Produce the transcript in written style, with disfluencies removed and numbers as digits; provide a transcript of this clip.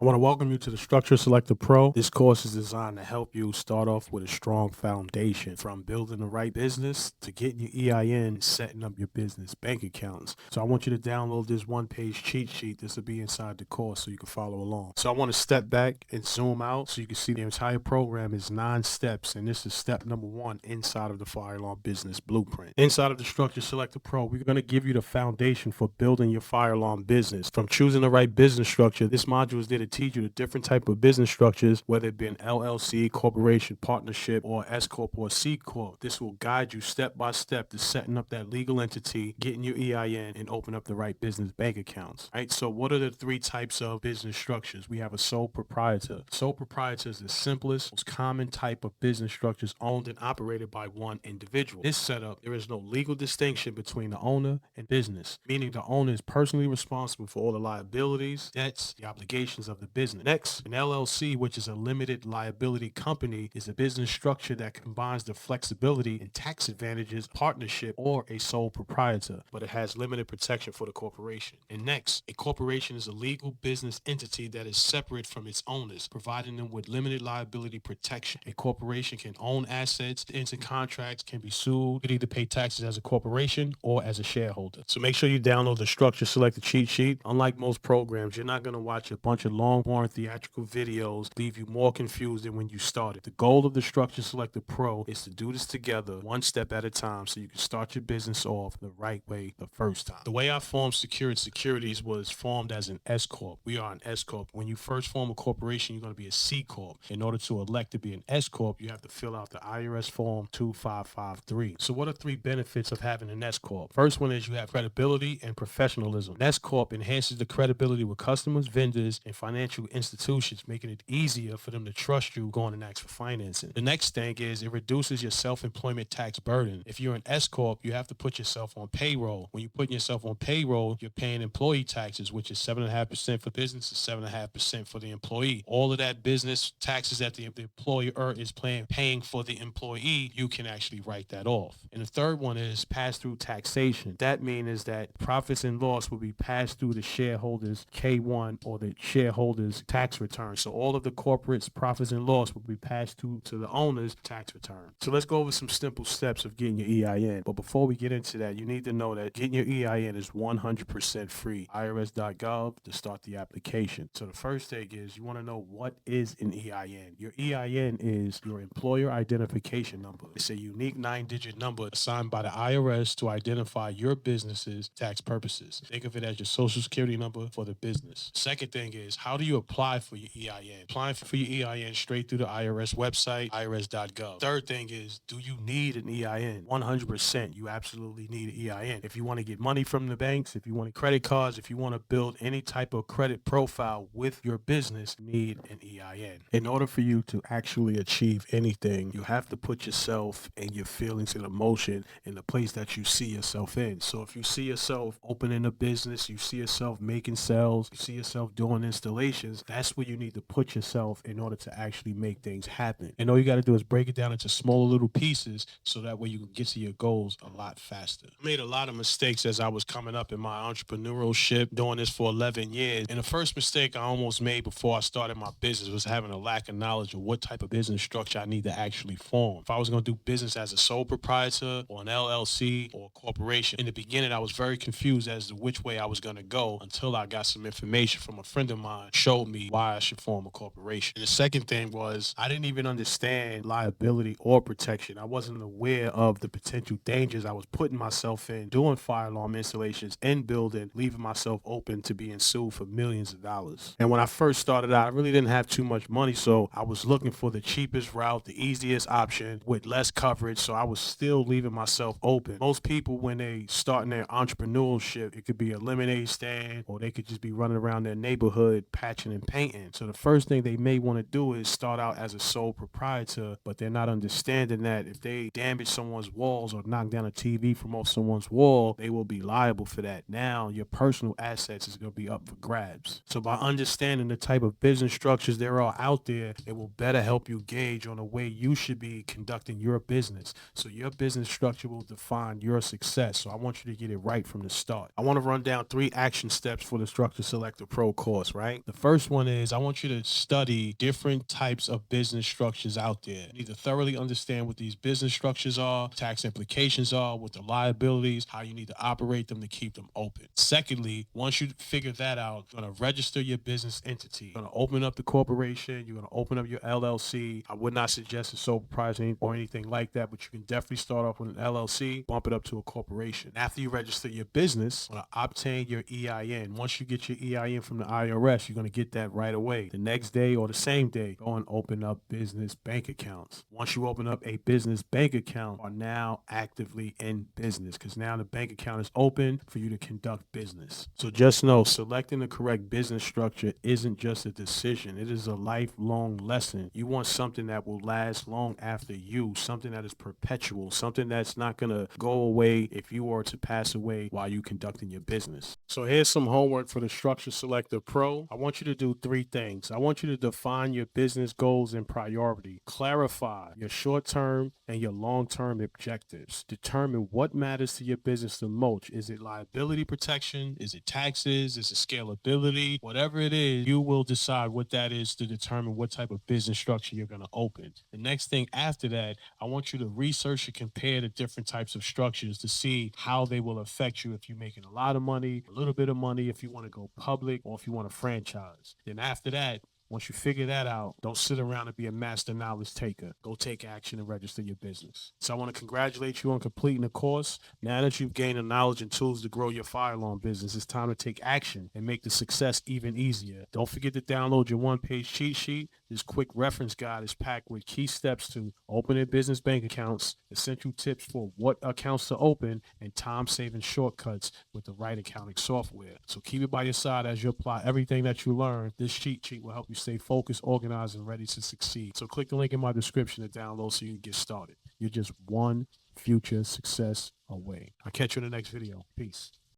I want to welcome you to the Structure Selector Pro. This course is designed to help you start off with a strong foundation from building the right business to getting your EIN and setting up your business bank accounts. So I want you to download this one-page cheat sheet. This will be inside the course so you can follow along. So I want to step back and zoom out so you can see the entire program is 9 steps, and this is step number 1 inside of the Fire Alarm Business Blueprint. Inside of the Structure Selector Pro, we're going to give you the foundation for building your fire alarm business. From choosing the right business structure, this module is there to teach you the different type of business structures, whether it be an LLC, corporation, partnership, or S Corp or C Corp. This will guide you step by step to setting up that legal entity, getting your EIN, and open up the right business bank accounts. Right. So what are the 3 types of business structures? We have a sole proprietor. Sole proprietor is the simplest, most common type of business structures owned and operated by one individual. This setup, there is no legal distinction between the owner and business, meaning the owner is personally responsible for all the liabilities, debts, the obligations of the business. Next, an LLC, which is a limited liability company, is a business structure that combines the flexibility and tax advantages of partnership or a sole proprietor, but it has limited protection for the corporation. And next, a corporation is a legal business entity that is separate from its owners, providing them with limited liability protection. A corporation can own assets, enter contracts, can be sued, could either pay taxes as a corporation or as a shareholder. So make sure you download the Structure Selector cheat sheet. Unlike most programs, you're not going to watch a bunch of long-form theatrical videos leave you more confused than when you started. The goal of the Structure Selector Pro is to do this together one step at a time so you can start your business off the right way the first time. The way I formed Secured Securities was formed as an S Corp. We are an S Corp. When you first form a corporation, you're going to be a C Corp. In order to elect to be an S Corp, you have to fill out the IRS Form 2553. So what are 3 benefits of having an S Corp? First one is you have credibility and professionalism. An S Corp enhances the credibility with customers, vendors, and financial institutions, making it easier for them to trust you going and ask for financing. The next thing is it reduces your self-employment tax burden. If you're an S Corp, you have to put yourself on payroll. When you're putting yourself on payroll, you're paying employee taxes, which is 7.5% for business and 7.5% for the employee. All of that business taxes that the employer is paying for the employee, you can actually write that off. And the third one is pass-through taxation. That means that profits and loss will be passed through the shareholders K1 or the shareholders tax return. So all of the corporate's profits and loss will be passed through to the owner's tax return. So let's go over some simple steps of getting your EIN. But before we get into that, you need to know that getting your EIN is 100% free. IRS.gov to start the application. So the first thing is you want to know what is an EIN. Your EIN is your employer identification number. It's a unique 9-digit number assigned by the IRS to identify your business's tax purposes. Think of it as your social security number for the business. Second thing is, how do you apply for your EIN? Applying for your EIN straight through the IRS website, irs.gov. Third thing is, do you need an EIN? 100%, you absolutely need an EIN. If you want to get money from the banks, if you want credit cards, if you want to build any type of credit profile with your business, you need an EIN. In order for you to actually achieve anything, you have to put yourself and your feelings and emotion in the place that you see yourself in. So if you see yourself opening a business, you see yourself making sales, you see yourself doing installations, that's where you need to put yourself in order to actually make things happen. And all you got to do is break it down into smaller little pieces so that way you can get to your goals a lot faster. I made a lot of mistakes as I was coming up in my entrepreneurship, doing this for 11 years. And the first mistake I almost made before I started my business was having a lack of knowledge of what type of business structure I need to actually form. If I was going to do business as a sole proprietor or an LLC or a corporation, in the beginning I was very confused as to which way I was going to go until I got some information from a friend of mine showed me why I should form a corporation. And the second thing was I didn't even understand liability or protection. I wasn't aware of the potential dangers I was putting myself in doing fire alarm installations and building, leaving myself open to being sued for millions of dollars. And when I first started out, I really didn't have too much money, so I was looking for the cheapest route, the easiest option with less coverage, so I was still leaving myself open. Most people, when they start in their entrepreneurship, it could be a lemonade stand or they could just be running around their neighborhood patching and painting. So the first thing they may want to do is start out as a sole proprietor, but they're not understanding that if they damage someone's walls or knock down a TV from off someone's wall, they will be liable for that. Now your personal assets is going to be up for grabs. So by understanding the type of business structures there are out there, it will better help you gauge on the way you should be conducting your business. So your business structure will define your success. So I want you to get it right from the start. I want to run down 3 action steps for the Structure Selector Pro course, right? The first one is I want you to study different types of business structures out there. You need to thoroughly understand what these business structures are, tax implications are, what the liabilities, how you need to operate them to keep them open. Secondly, once you figure that out, you're going to register your business entity. You're going to open up the corporation. You're going to open up your LLC. I would not suggest a sole proprietor or anything like that, but you can definitely start off with an LLC, bump it up to a corporation. After you register your business, you're going to obtain your EIN. Once you get your EIN from the IRS, you're going to get that right away. The next day or the same day, go and open up business bank accounts. Once you open up a business bank account, you are now actively in business because now the bank account is open for you to conduct business. So just know, selecting the correct business structure isn't just a decision. It is a lifelong lesson. You want something that will last long after you, something that is perpetual, something that's not going to go away if you were to pass away while you conducting your business. So here's some homework for the Structure Selector Pro. I want you to do 3 things. I want you to define your business goals and priority. Clarify your short-term and your long-term objectives. Determine what matters to your business the most. Is it liability protection? Is it taxes? Is it scalability? Whatever it is, you will decide what that is to determine what type of business structure you're going to open. The next thing after that, I want you to research and compare the different types of structures to see how they will affect you if you're making a lot of money, a little bit of money, if you want to go public, or if you want to franchise. Then after that, once you figure that out, don't sit around and be a master knowledge taker. Go take action and register your business. So I want to congratulate you on completing the course. Now that you've gained the knowledge and tools to grow your fire alarm business, it's time to take action and make the success even easier. Don't forget to download your one-page cheat sheet. This quick reference guide is packed with key steps to opening business bank accounts, essential tips for what accounts to open, and time-saving shortcuts with the right accounting software. So keep it by your side as you apply everything that you learn. This cheat sheet will help you stay focused, organized, and ready to succeed. So click the link in my description to download so you can get started. You're just one future success away. I'll catch you in the next video. Peace.